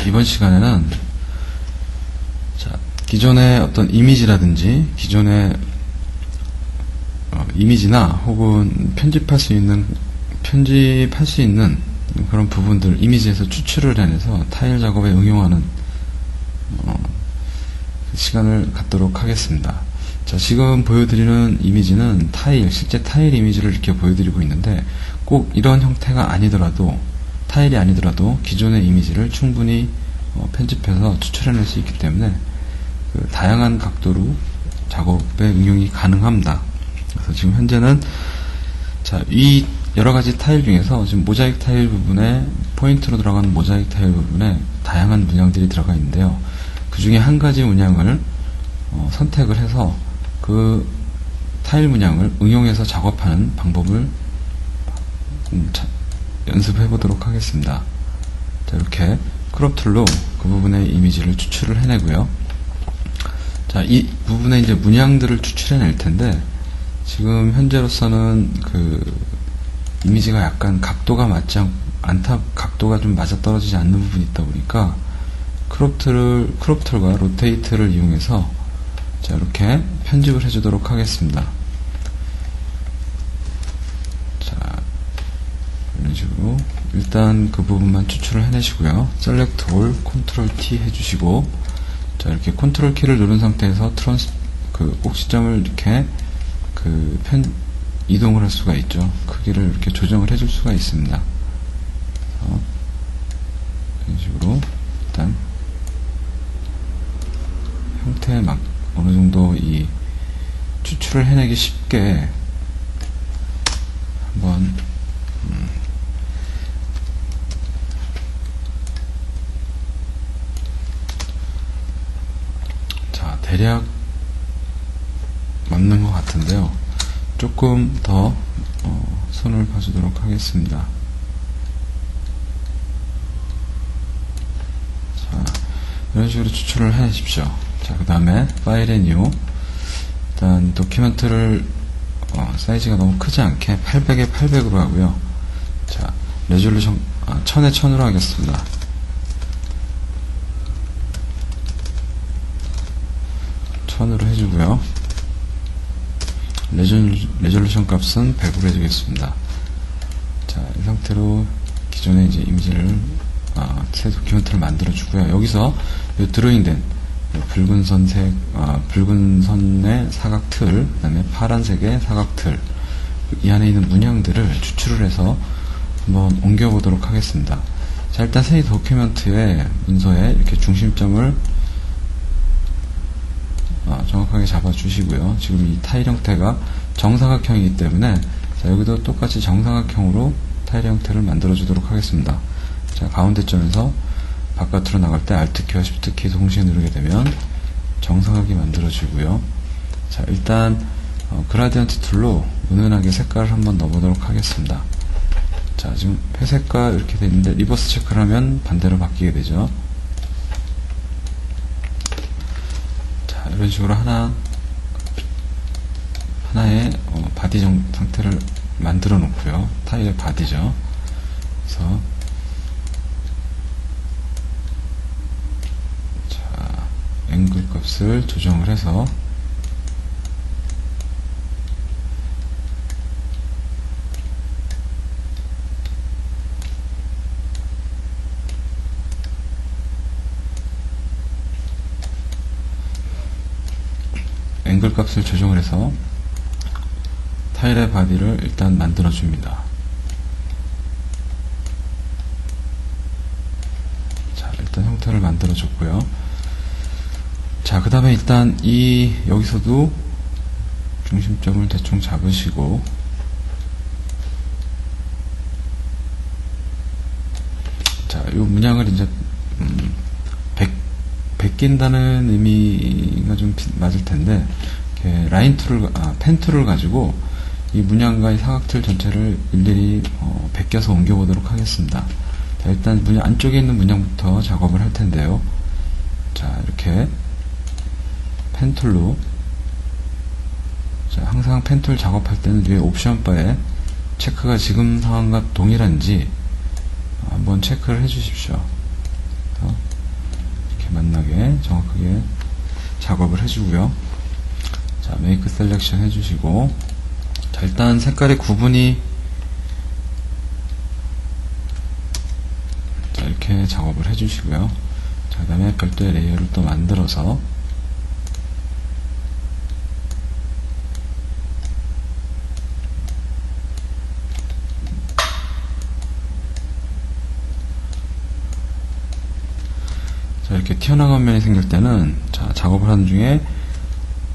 이번 시간에는 기존의 어떤 이미지라든지 기존의 이미지나 혹은 편집할 수 있는 그런 부분들, 이미지에서 추출을 해내서 타일 작업에 응용하는 시간을 갖도록 하겠습니다. 자, 지금 보여드리는 이미지는 실제 타일 이미지를 이렇게 보여드리고 있는데, 꼭 이런 형태가 아니더라도, 타일이 아니더라도 기존의 이미지를 충분히 편집해서 추출해낼 수 있기 때문에 다양한 각도로 작업에 응용이 가능합니다. 그래서 지금 현재는 이 여러가지 타일 중에서 지금 모자이크 타일 부분에, 포인트로 들어가는 모자이크 타일 부분에 다양한 문양들이 들어가 있는데요. 그 중에 한 가지 문양을 선택을 해서 그 타일 문양을 응용해서 작업하는 방법을 연습해 보도록 하겠습니다. 자, 이렇게 크롭 툴로 그 부분의 이미지를 추출을 해내고요. 자, 이 부분에 이제 문양들을 추출해낼 텐데, 지금 현재로서는 이미지가 약간 각도가 맞지 않다, 각도가 좀 맞아떨어지지 않는 부분이 있다 보니까 크롭 툴과 로테이트를 이용해서 자, 이렇게 편집을 해주도록 하겠습니다. 자, 이런 식으로 일단 그 부분만 추출을 해내시고요. 셀렉트 올, 컨트롤 T 해주시고, 자, 이렇게 컨트롤 키를 누른 상태에서 옥시점을 이렇게 이동을 할 수가 있죠. 크기를 이렇게 조정을 해줄 수가 있습니다. 이런 식으로 일단 형태에 어느 정도 이 추출을 해내기 쉽게 한번 자, 대략 맞는 것 같은데요. 조금 더 손을 봐주도록 하겠습니다. 자, 이런 식으로 추출을 해내십시오. 자, 그 다음에 파일에 뉴, 일단 도큐멘트를 사이즈가 너무 크지 않게 800에 800으로 하고요. 자, 레졸루션 1000에 1000으로 하겠습니다. 으로 해주고요. 레졸루션 값은 100으로 해주겠습니다. 자, 이 상태로 기존의 이제 이미지를 새 도큐멘트를 만들어 주고요. 여기서 드로잉된 붉은 선의 사각틀, 그 다음에 파란색의 사각틀, 이 안에 있는 문양들을 추출을 해서 한번 옮겨보도록 하겠습니다. 자, 일단 새 도큐멘트의 문서에 이렇게 중심점을 정확하게 잡아주시고요. 지금 이 타일 형태가 정사각형이기 때문에, 자, 여기도 똑같이 정사각형으로 타일 형태를 만들어 주도록 하겠습니다. 자, 가운데점에서 바깥으로 나갈 때 Alt 키와 Shift 키 동시에 누르게 되면 정사각이 만들어지고요. 자, 일단 그라디언트 툴로 은은하게 색깔을 한번 넣어보도록 하겠습니다. 자, 지금 회색과 이렇게 되어 있는데 리버스 체크를 하면 반대로 바뀌게 되죠. 자, 이런 식으로 하나의 바디 상태를 만들어 놓고요. 타일의 바디죠. 그래서 앵글 값을 조정을 해서 타일의 바디를 일단 만들어 줍니다. 자, 일단 형태를 만들어 줬고요. 자, 그 다음에 일단 여기서도 중심점을 대충 잡으시고, 자, 이 문양을 이제 베낀다는 의미가 좀 맞을 텐데, 이렇게 펜 툴을 가지고 이 문양과 이 사각틀 전체를 일일이 베껴서 옮겨보도록 하겠습니다. 자, 일단 문양 안쪽에 있는 문양부터 작업을 할 텐데요. 자, 이렇게 펜 툴로, 자, 항상 펜 툴 작업할 때는 위에 옵션 바에 체크가 지금 상황과 동일한지 한번 체크를 해 주십시오. 이렇게 만나게 정확하게 작업을 해주고요. 자, 메이크 셀렉션 해주시고, 자, 일단 색깔의 구분이, 자, 이렇게 작업을 해주시고요. 자, 그 다음에 별도의 레이어를 또 만들어서, 자, 이렇게 튀어나간 면이 생길 때는, 자, 작업을 하는 중에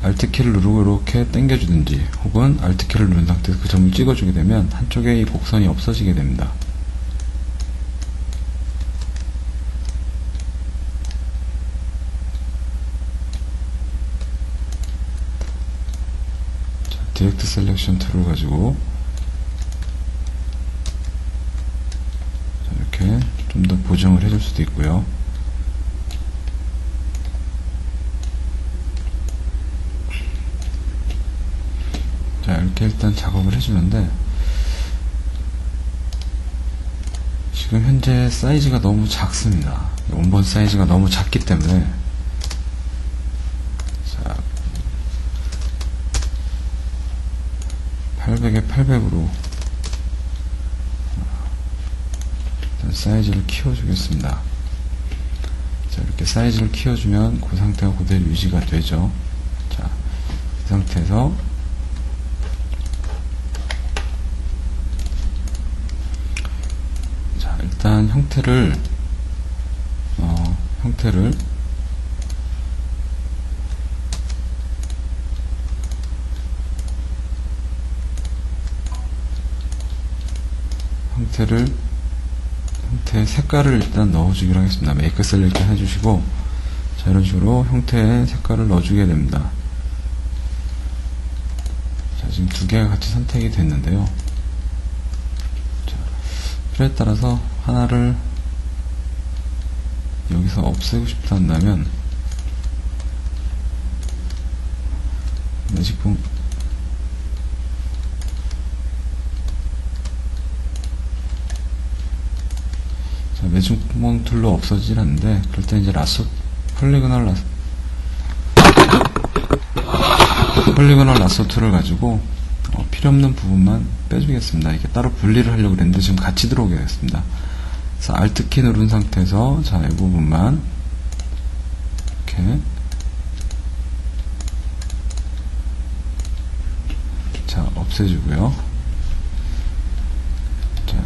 Alt키를 누르고 이렇게 당겨주든지, 혹은 Alt키를 누른 상태에서 그 점을 찍어주게 되면 한쪽에 이 곡선이 없어지게 됩니다. 자, 디렉트 셀렉션 툴을 가지고, 자, 이렇게 좀 더 보정을 해줄 수도 있고요. 자, 이렇게 일단 작업을 해주는데, 지금 현재 사이즈가 너무 작습니다. 원본 사이즈가 너무 작기 때문에, 자, 800에 800으로 일단 사이즈를 키워주겠습니다. 자, 이렇게 사이즈를 키워주면 그 상태가 그대로 유지가 되죠. 자, 이 상태에서 일단 형태를 형태의 색깔을 일단 넣어주기로 하겠습니다. 메이크 셀렉션 해주시고, 자, 이런 식으로 형태의 색깔을 넣어주게 됩니다. 자, 지금 두 개가 같이 선택이 됐는데요. 자, 필요에 따라서 하나를 여기서 없애고 싶다 한다면, 매직봉, 자, 매직봉 툴로 없어지질 않는데, 그럴 때 이제 폴리고널 라sso 툴을 가지고 필요없는 부분만 빼주겠습니다. 이렇게 따로 분리를 하려고 그랬는데 지금 같이 들어오게 됐습니다. 그래서 Alt키 누른 상태에서, 자, 이 부분만 이렇게, 자, 없애주고요. 자,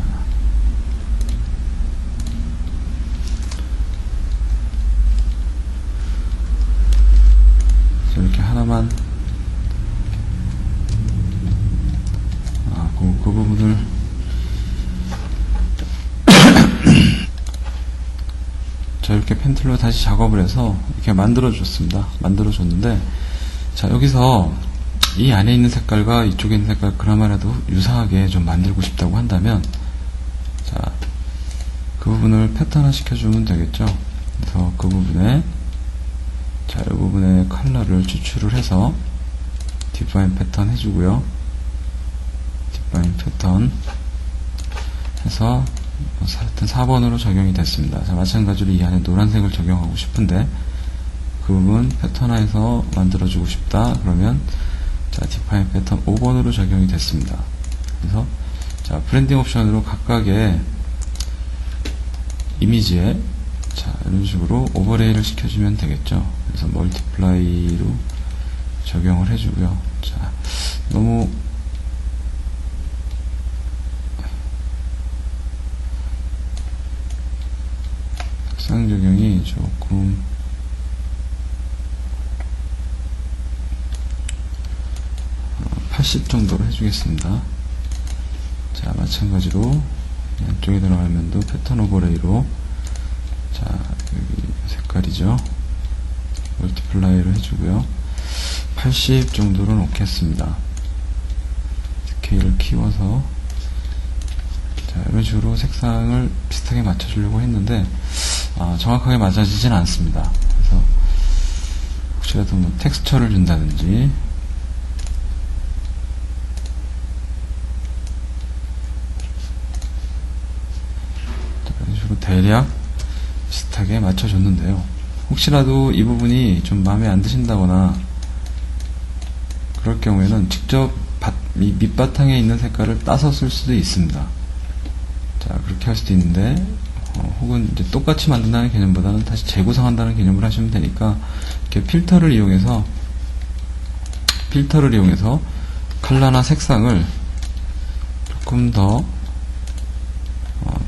이렇게 하나만, 그 부분을 자, 이렇게 펜틀로 다시 작업을 해서 이렇게 만들어줬는데, 자, 여기서 이 안에 있는 색깔과 이쪽에 있는 색깔 그나마라도 유사하게 좀 만들고 싶다고 한다면, 자, 그 부분을 패턴화 시켜주면 되겠죠. 그래서 그 부분에, 자, 이 부분에 컬러를 추출을 해서 디파인 패턴 해주고요. 디파인 패턴 해서 하여튼 4번으로 적용이 됐습니다. 자, 마찬가지로 이 안에 노란색을 적용하고 싶은데 그 부분 패턴화해서 만들어주고 싶다 그러면, 자, 디파인 패턴 5번으로 적용이 됐습니다. 그래서, 자, 브랜딩 옵션으로 각각의 이미지에, 자, 이런 식으로 오버레이를 시켜주면 되겠죠. 그래서 멀티플라이로 적용을 해주고요. 자, 너무 색상 적용이 조금 80 정도로 해주겠습니다. 자, 마찬가지로 안쪽에 들어가면도 패턴 오버레이로, 자, 여기 색깔이죠. 멀티플라이로 해주고요. 80 정도로 놓겠습니다. 스케일을 키워서, 자, 이런 식으로 색상을 비슷하게 맞춰주려고 했는데, 정확하게 맞아지진 않습니다. 그래서 혹시라도 뭐 텍스처를 준다든지, 자, 이런 식으로 대략 비슷하게 맞춰줬는데요. 혹시라도 이 부분이 좀 마음에 안 드신다거나 그럴 경우에는 직접 이 밑바탕에 있는 색깔을 따서 쓸 수도 있습니다. 자, 그렇게 할 수도 있는데, 혹은 이제 똑같이 만든다는 개념보다는 다시 재구성한다는 개념을 하시면 되니까, 이렇게 필터를 이용해서 컬러나 색상을 조금 더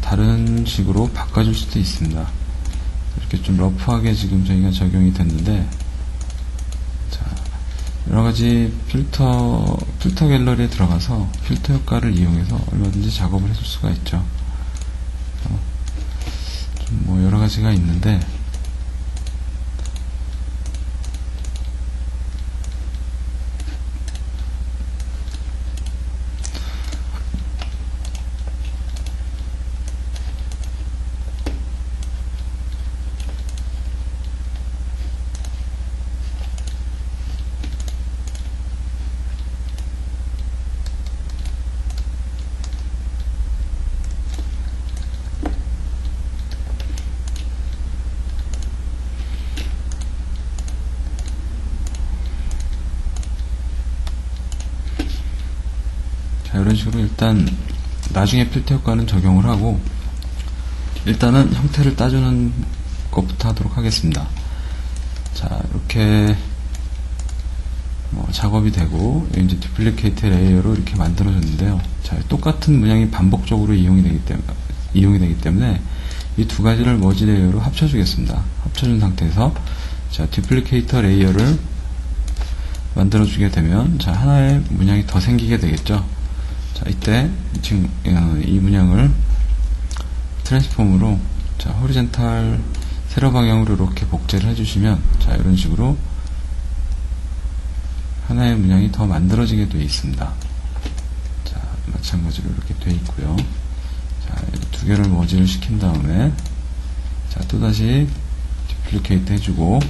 다른 식으로 바꿔줄 수도 있습니다. 이렇게 좀 러프하게 지금 저희가 적용이 됐는데, 자, 여러가지 필터 갤러리에 들어가서 필터 효과를 이용해서 얼마든지 작업을 해줄 수가 있죠. 좀 뭐 여러가지가 있는데, 자, 이런 식으로 일단 나중에 필터 효과는 적용을 하고 일단은 형태를 따주는 것부터 하도록 하겠습니다. 자, 이렇게 작업이 되고 이제 듀플리케이트 레이어로 이렇게 만들어졌는데요. 자, 똑같은 문양이 반복적으로 이용이 되기 때문에 이 두 가지를 머지 레이어로 합쳐주겠습니다. 합쳐준 상태에서 자, 듀플리케이터 레이어를 만들어주게 되면 자, 하나의 문양이 더 생기게 되겠죠. 자, 이때 이 문양을 트랜스폼으로 자, 호리젠탈 세로 방향으로 이렇게 복제를 해주시면 자, 이런 식으로 하나의 문양이 더 만들어지게 되어 있습니다. 자, 마찬가지로 이렇게 되어 있고요. 자, 두 개를 머지를 시킨 다음에 자, 또다시 듀플리케이트 해주고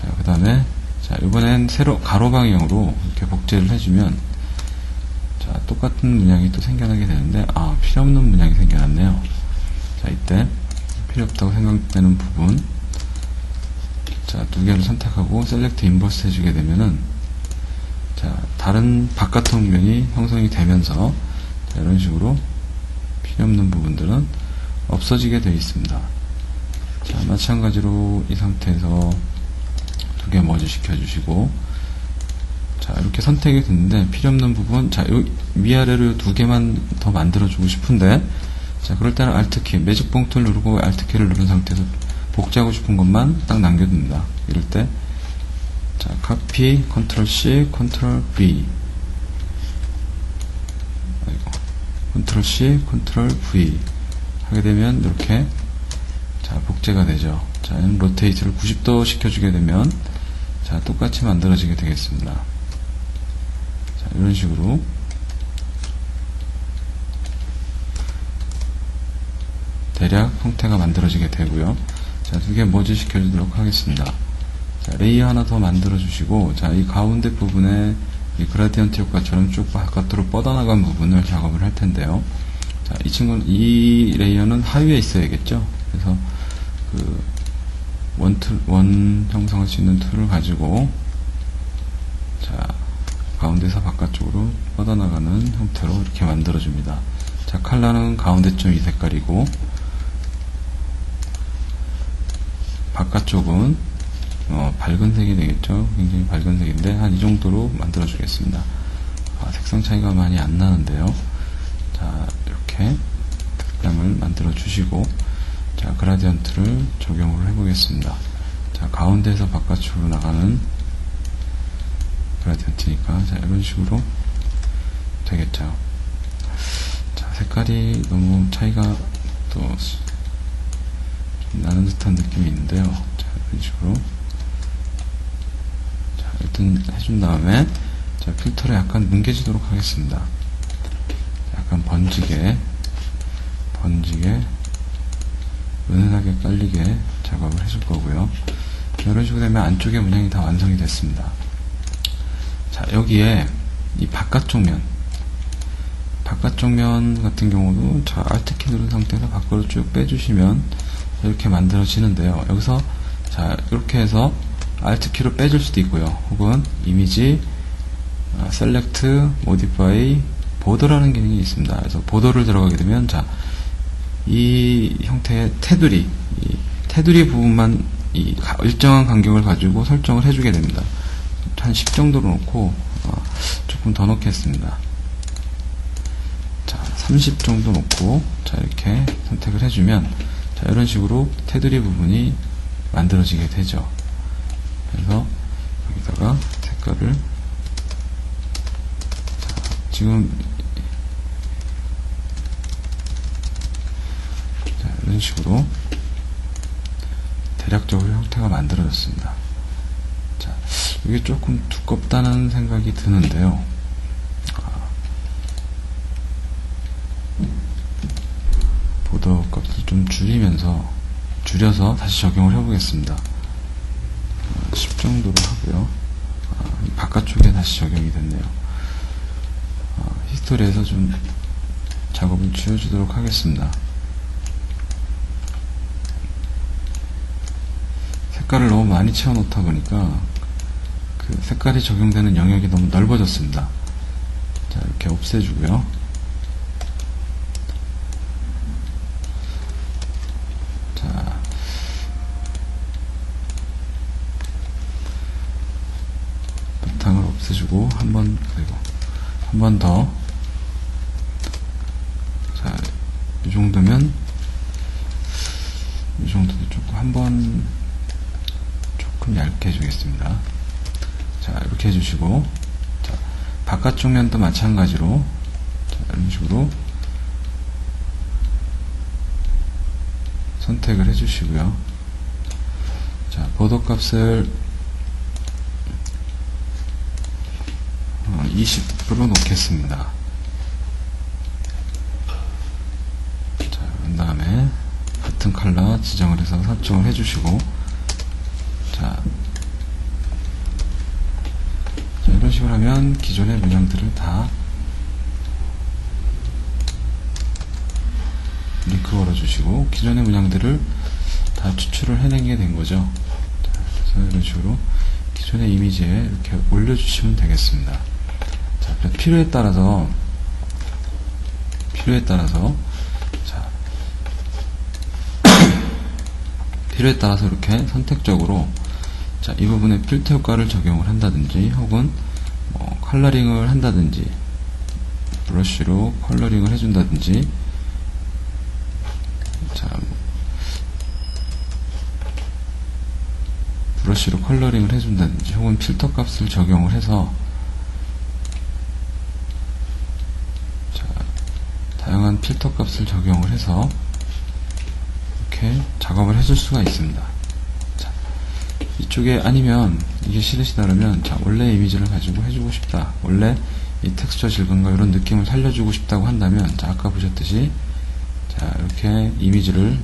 자, 그 다음에 자, 이번엔 세로 가로 방향으로 이렇게 복제를 해주면 자, 똑같은 문양이 또 생겨나게 되는데 필요 없는 문양이 생겨났네요. 자, 이때 필요 없다고 생각되는 부분 자, 두 개를 선택하고 셀렉트 인버스 해주게 되면은 자, 다른 바깥 평면이 형성이 되면서 자, 이런 식으로 필요 없는 부분들은 없어지게 되어 있습니다. 자, 마찬가지로 이 상태에서 두 개 머지 시켜주시고 자, 이렇게 선택이 됐는데 필요 없는 부분 자, 위아래로 두 개만 더 만들어주고 싶은데 자, 그럴 때는 Alt키, 매직 봉투를 누르고 Alt키를 누른 상태에서 복제하고 싶은 것만 딱 남겨둡니다. 이럴 때 자, 카피, 컨트롤 C, 컨트롤 V 컨트롤 C, 컨트롤 V 하게 되면 이렇게 자, 복제가 되죠. 자, 로테이트를 90도 시켜주게 되면 자, 똑같이 만들어지게 되겠습니다. 자, 이런 식으로 대략 형태가 만들어지게 되고요. 자, 두 개 머지 시켜주도록 하겠습니다. 자, 레이어 하나 더 만들어 주시고 자, 이 가운데 부분에 이 그라디언트 효과처럼 쭉 바깥으로 뻗어나간 부분을 작업을 할 텐데요. 자, 이 레이어는 하위에 있어야겠죠. 그래서 그 원 형성할 수 있는 툴을 가지고 자, 가운데서 바깥쪽으로 뻗어나가는 형태로 이렇게 만들어줍니다. 자, 컬러는 가운데쯤 이 색깔이고 바깥쪽은 밝은 색이 되겠죠. 굉장히 밝은 색인데 한 이 정도로 만들어 주겠습니다. 색상 차이가 많이 안 나는데요. 자, 이렇게 색상을 만들어 주시고 자, 그라디언트를 적용을 해 보겠습니다. 자, 가운데에서 바깥쪽으로 나가는 그라디언트니까 자, 이런 식으로 되겠죠. 자, 색깔이 너무 차이가 또 좀 나는 듯한 느낌이 있는데요. 자, 이런 식으로 자, 일단 해준 다음에 자, 필터를 약간 뭉개지도록 하겠습니다. 약간 번지게 은은하게 깔리게 작업을 해줄 거고요. 이런 식으로 되면 안쪽의 문양이 다 완성이 됐습니다. 자, 여기에 이 바깥쪽 면 같은 경우도 자, Alt키 누른 상태에서 밖으로 쭉 빼주시면 이렇게 만들어지는데요. 여기서 자, 이렇게 해서 Alt 키로 빼줄 수도 있고요. 혹은 이미지, Select, Modify, Border라는 기능이 있습니다. 그래서 Border를 들어가게 되면, 자, 이 형태의 테두리, 이 테두리 부분만 일정한 간격을 가지고 설정을 해주게 됩니다. 한 10 정도로 놓고, 조금 더 넣겠습니다. 자, 30 정도 놓고, 자, 이렇게 선택을 해주면, 자, 이런 식으로 테두리 부분이 만들어지게 되죠. 그래서 여기다가 색깔을, 자, 지금, 자, 이런 식으로 대략적으로 형태가 만들어졌습니다. 자, 이게 조금 두껍다는 생각이 드는데요. 보더 값을 좀 줄여서 다시 적용을 해보겠습니다. 10 정도로 하고요. 바깥쪽에 다시 적용이 됐네요. 히스토리에서 좀 작업을 지워주도록 하겠습니다. 색깔을 너무 많이 채워놓다 보니까 그 색깔이 적용되는 영역이 너무 넓어졌습니다. 자, 이렇게 없애주고요. 자, 바탕을 없애주고 한 번 더. 자, 이 정도면 이 정도도 조금 조금 얇게 해주겠습니다. 자, 이렇게 해주시고, 자, 바깥쪽 면도 마찬가지로, 자, 이런 식으로 선택을 해주시고요. 자, 보더 값을 20% 놓겠습니다. 자, 그 다음에 같은 컬러 지정을 해서 설정을 해주시고, 자, 이런 식으로 하면 기존의 문양들을 다 링크 걸어주시고 기존의 문양들을 다 추출을 해내게 된 거죠. 자, 그래서 이런 식으로 기존의 이미지에 이렇게 올려주시면 되겠습니다. 자, 필요에 따라서 자, 필요에 따라서 이렇게 선택적으로, 자, 이 부분에 필터 효과를 적용을 한다든지 혹은 컬러링을 한다든지 브러쉬로 컬러링을 해준다든지, 자, 브러쉬로 컬러링을 해준다든지 혹은 필터 값을 적용을 해서, 자, 다양한 필터 값을 적용을 해서 이렇게 작업을 해줄 수가 있습니다. 자, 이쪽에 아니면 이게 싫으시다 그러면, 자, 원래 이미지를 가지고 해주고 싶다, 원래 이 텍스처 질감과 이런 느낌을 살려주고 싶다고 한다면, 자, 아까 보셨듯이, 자, 이렇게 이미지를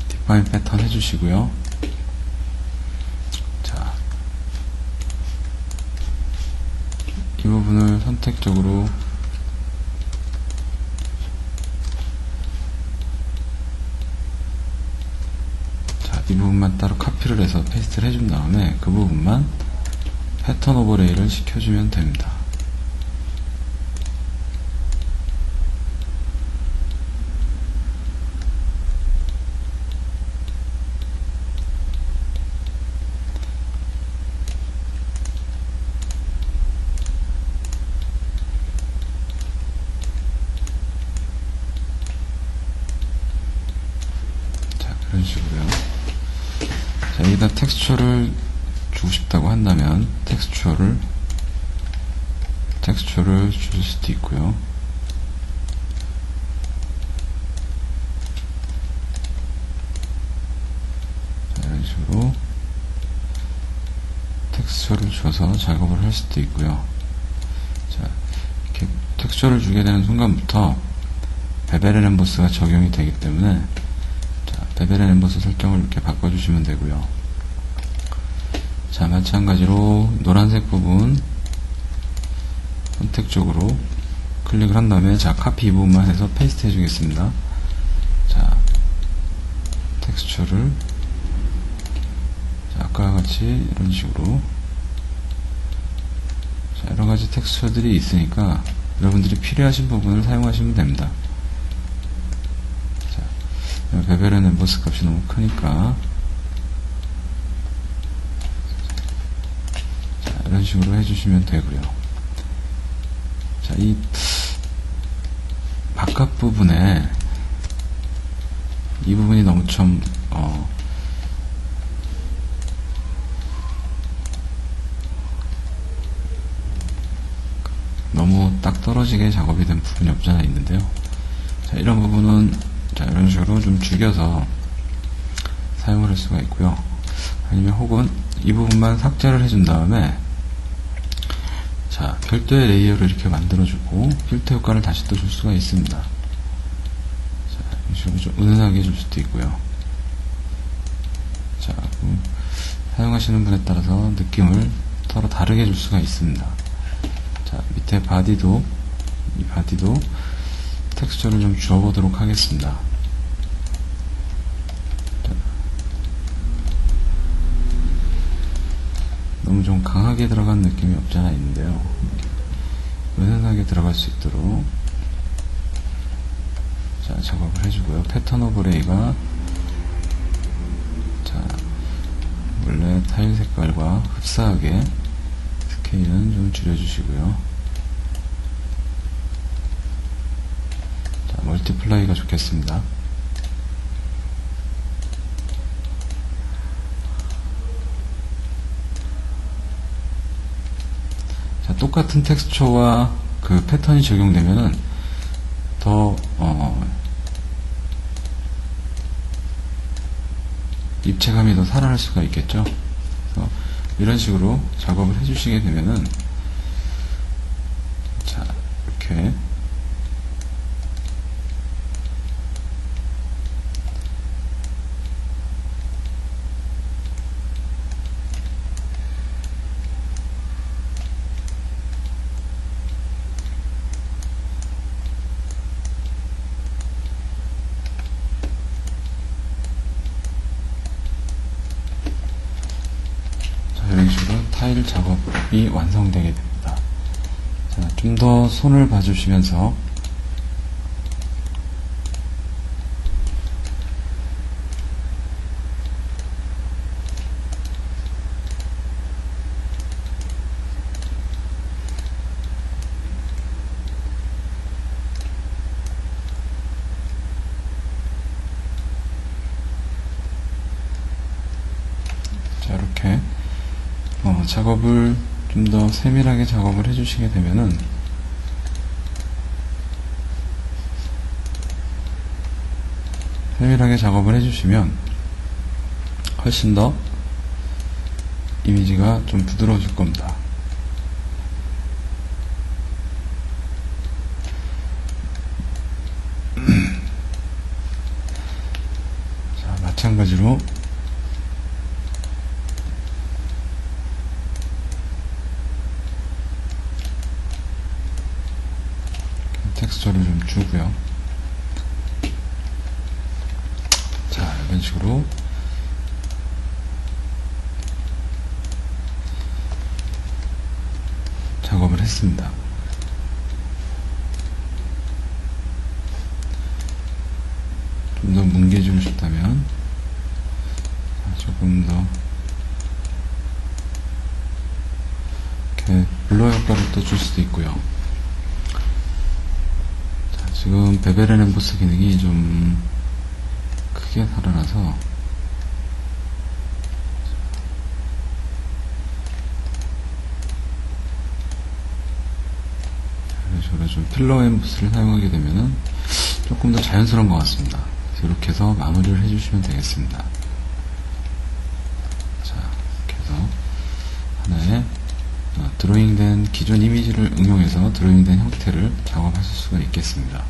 디파인 패턴 해주시고요. 자, 이 부분을 선택적으로 이 부분만 따로 카피를 해서 페이스트를 해준 다음에 그 부분만 패턴 오버레이를 시켜주면 됩니다. 자, 그런 식으로요. 자, 여기다 텍스처를 주고 싶다고 한다면 텍스처를 줄 수도 있고요. 자, 이런 식으로 텍스처를 줘서 작업을 할 수도 있고요. 자, 이렇게 텍스처를 주게 되는 순간부터 베벨 앤 엠보스가 적용이 되기 때문에, 베벨 앤 엠보스 설정을 이렇게 바꿔주시면 되고요. 자, 마찬가지로 노란색 부분 선택적으로 클릭을 한 다음에, 자, 카피 이 부분만 해서 페이스트 해주겠습니다. 자, 텍스처를 자, 아까와 같이 이런 식으로 자, 여러가지 텍스처들이 있으니까 여러분들이 필요하신 부분을 사용하시면 됩니다. 자, 베벨 앤 엠보스 값이 너무 크니까 자, 이런 식으로 해주시면 되고요. 자, 이 바깥 부분에 이 부분이 너무 좀 너무 딱 떨어지게 작업이 된 부분이 없지 않아 있는데요. 자, 이런 부분은 자, 이런 식으로 좀 죽여서 사용을 할 수가 있고요. 아니면 혹은 이 부분만 삭제를 해준 다음에 자, 별도의 레이어를 이렇게 만들어주고 필터 효과를 다시 또 줄 수가 있습니다. 자, 이런 식으로 좀 은은하게 해줄 수도 있고요. 자, 사용하시는 분에 따라서 느낌을 서로 다르게 줄 수가 있습니다. 자, 밑에 바디도 이 바디도 텍스처를 좀 주어보도록 하겠습니다. 너무 좀 강하게 들어간 느낌이 없지 않아 있는데요. 은은하게 들어갈 수 있도록 자, 작업을 해주고요. 패턴 오버레이가 자, 원래 타일 색깔과 흡사하게 스케일은 좀 줄여주시고요. 자, 멀티플라이가 좋겠습니다. 자, 똑같은 텍스처와 그 패턴이 적용되면은 더 입체감이 더 살아날 수가 있겠죠. 그래서 이런 식으로 작업을 해주시게 되면은 자, 이렇게 이런 식으로 타일 작업이 완성되게 됩니다. 자, 좀 더 손을 봐주시면서 자, 이렇게 작업을 좀 더 세밀하게 작업을 해주시게 되면은 세밀하게 작업을 해주시면 훨씬 더 이미지가 좀 부드러워질 겁니다. 자, 마찬가지로 텍스처를 좀 주고요. 자, 이런 식으로 작업을 했습니다. 좀 더 뭉개주고 싶다면 조금 더 이렇게 블러 효과를 또 줄 수도 있고요. 지금 베벨 앤 엠보스 기능이 좀 크게 살아나서 이런 식으로 좀 필러 엠보스를 사용하게 되면은 조금 더 자연스러운 것 같습니다. 이렇게 해서 마무리를 해주시면 되겠습니다. 자, 이렇게 해서 하나의 드로잉된 기존 이미지를 응용해서 드로잉된 형태를 작업하실 수가 있겠습니다.